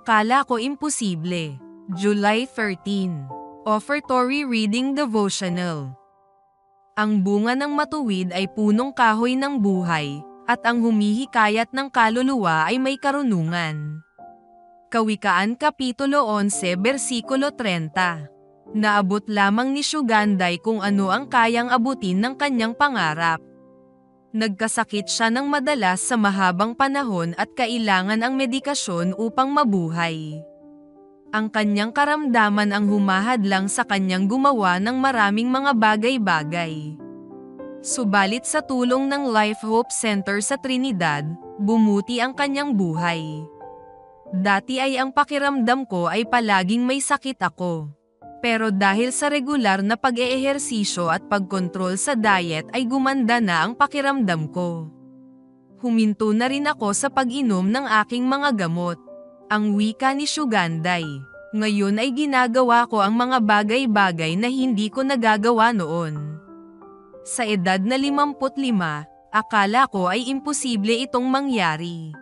Akala ko imposible. July 13. Offertory Reading Devotional. Ang bunga ng matuwid ay punong kahoy ng buhay, at ang humihikayat ng kaluluwa ay may karunungan. Kawikaan Kapitulo 11 Versikulo 30. Naabot lamang ni Sugandai kung ano ang kayang abutin ng kanyang pangarap. Nagkasakit siya ng madalas sa mahabang panahon at kailangan ang medikasyon upang mabuhay. Ang kanyang karamdaman ang humahadlang sa kanyang gumawa ng maraming mga bagay-bagay. Subalit sa tulong ng Life Hope Center sa Trinidad, bumuti ang kanyang buhay. Dati ay ang pakiramdam ko ay palaging may sakit ako. Pero dahil sa regular na pag-eehersisyo at pagkontrol sa diet ay gumanda na ang pakiramdam ko. Huminto na rin ako sa pag-inom ng aking mga gamot. Ang wika ni Sugandai. Ngayon ay ginagawa ko ang mga bagay-bagay na hindi ko nagagawa noon. Sa edad na 55, akala ko ay imposible itong mangyari.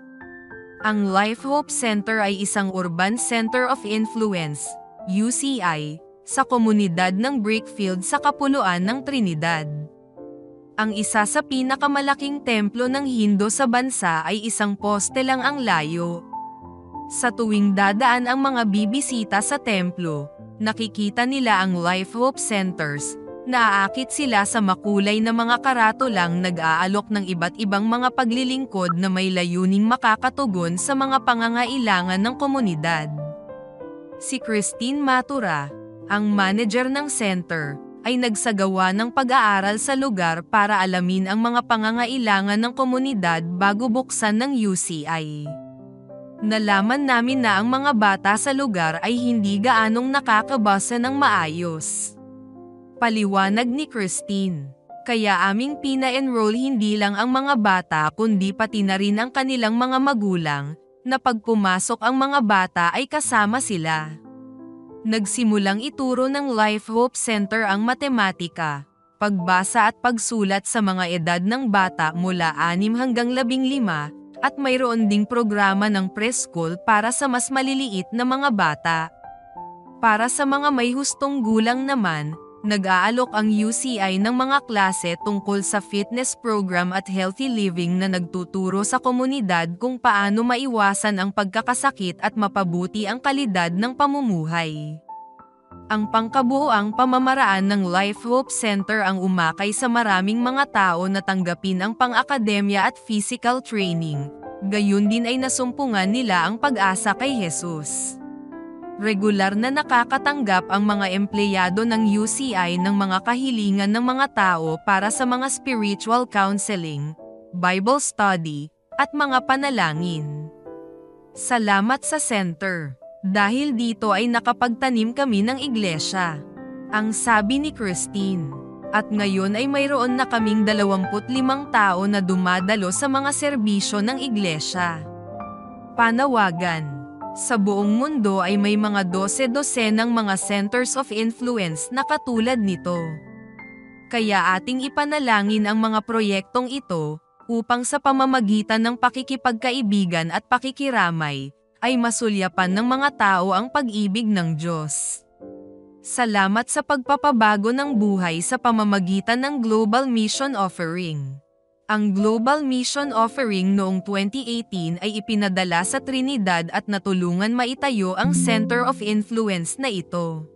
Ang Life Hope Center ay isang Urban Center of Influence, UCI, sa komunidad ng Brickfield sa kapuluan ng Trinidad. Ang isa sa pinakamalaking templo ng Hindu sa bansa ay isang poste lang ang layo. Sa tuwing dadaan ang mga bibisita sa templo, nakikita nila ang Life Hope Centers, naaakit sila sa makulay na mga karatolang nag-aalok ng iba't ibang mga paglilingkod na may layuning makakatugon sa mga pangangailangan ng komunidad. Si Christine Matura, ang manager ng center, ay nagsagawa ng pag-aaral sa lugar para alamin ang mga pangangailangan ng komunidad bago buksan ng UCI. Nalaman namin na ang mga bata sa lugar ay hindi gaanong nakakabasa ng maayos. Paliwanag ni Christine. Kaya aming pina-enroll hindi lang ang mga bata kundi pati na rin ang kanilang mga magulang, na pag pumasok ang mga bata ay kasama sila. Nagsimulang ituro ng Life Hope Center ang matematika, pagbasa at pagsulat sa mga edad ng bata mula 6 hanggang 15, at mayroon ding programa ng preschool para sa mas maliliit na mga bata. Para sa mga may hustong gulang naman, nag-aalok ang UCI ng mga klase tungkol sa fitness program at healthy living na nagtuturo sa komunidad kung paano maiwasan ang pagkakasakit at mapabuti ang kalidad ng pamumuhay. Ang pangkabuoang pamamaraan ng Life Hope Center ang umakay sa maraming mga tao na tanggapin ang pang-akademya at physical training, gayon din ay nasumpungan nila ang pag-asa kay Jesus. Regular na nakakatanggap ang mga empleyado ng UCI ng mga kahilingan ng mga tao para sa mga spiritual counseling, Bible study, at mga panalangin. Salamat sa center. Dahil dito ay nakapagtanim kami ng iglesia. Ang sabi ni Christine. At ngayon ay mayroon na kaming 25 tao na dumadalo sa mga serbisyo ng iglesia. Panawagan. Sa buong mundo ay may mga 12-dosenang mga centers of influence na katulad nito. Kaya ating ipanalangin ang mga proyektong ito, upang sa pamamagitan ng pakikipagkaibigan at pakikiramay, ay masulyapan ng mga tao ang pag-ibig ng Diyos. Salamat sa pagpapabago ng buhay sa pamamagitan ng Global Mission Offering. Ang Global Mission Offering noong 2018 ay ipinadala sa Trinidad at natulungan maitayo ang Center of Influence na ito.